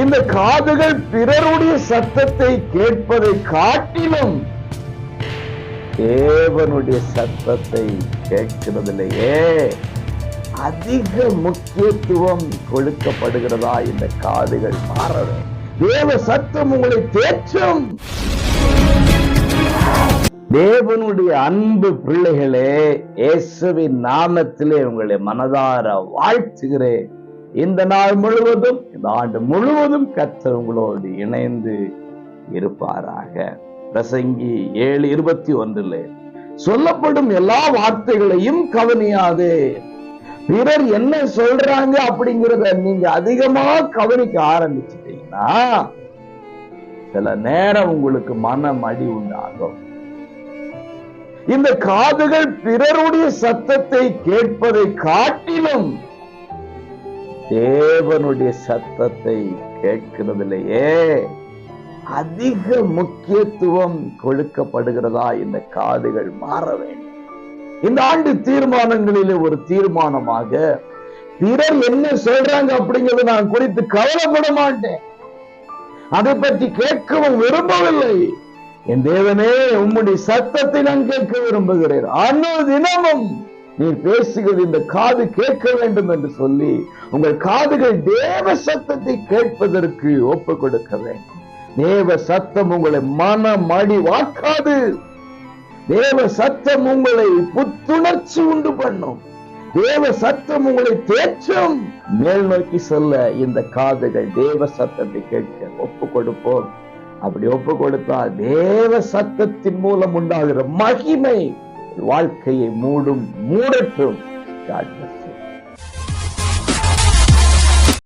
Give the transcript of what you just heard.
இந்த காதுகள் பிறருடைய சத்தத்தை கேட்பதை காட்டிலும் தேவனுடைய சத்தத்தை கேட்கிறதிலேயே அதிக முக்கியத்துவம் கொடுக்கப்படுகிறதா இந்த காதுகள் மாறவே. தேவ சத்தம் உங்களை தேற்றும். தேவனுடைய அன்பு பிள்ளைகளே, இயேசுவின் நாமத்திலே உங்களை மனதார வாழ்த்துகிறேன். இந்த நாள் முழுவதும், இந்த ஆண்டு முழுவதும் கர்த்தர் உங்களோடு இணைந்து இருப்பாராக. பிரசங்கி 7:21 சொல்லப்படும் எல்லா வார்த்தைகளையும் கவனியாதே. பிறர் என்ன சொல்றாங்க அப்படிங்கிறத நீங்க அதிகமா கவனிக்க ஆரம்பிச்சிட்டீங்கன்னா சில நேரம் உங்களுக்கு மனம் அடி உண்டாகும். இந்த காதுகள் பிறருடைய சத்தத்தை கேட்பதை காட்டிலும் தேவனுடைய சத்தத்தை கேட்கிறதிலேயே அதிக முக்கியத்துவம் கொடுக்கப்படுகிறதா இந்த காதுகள் மாற வேண்டும். இந்த ஆண்டு தீர்மானங்களிலே ஒரு தீர்மானமாக பிறர் என்ன சொல்றாங்க அப்படிங்கறத நான் குறித்து கவலைப்பட மாட்டேன். அதை பற்றி கேட்கவும் விரும்பவில்லை. என் தேவனே, உம்முடைய சத்தத்தை நான் கேட்க விரும்புகிறேன். அனுதினமும் நீ பேசுகிறது இந்த காது கேட்க வேண்டும் என்று சொல்லி உங்கள் காதுகள் தேவ சத்தத்தை கேட்பதற்கு ஒப்பு கொடுக்க வேண்டும். தேவ சத்தம் உங்களை மனமடி வாக்காது. தேவ சத்தம் உங்களை புத்துணர்ச்சி உண்டு பண்ணும். தேவ சத்தம் உங்களை தேற்றும். மேல் நோக்கி செல்ல இந்த காதுகள் தேவ சத்தத்தை கேட்க ஒப்பு கொடுப்போம். அப்படி ஒப்பு கொடுத்தால் தேவ சத்தத்தின் மூலம் உண்டாகிற மகிமை வாழ்க்கையை மூடட்டும்.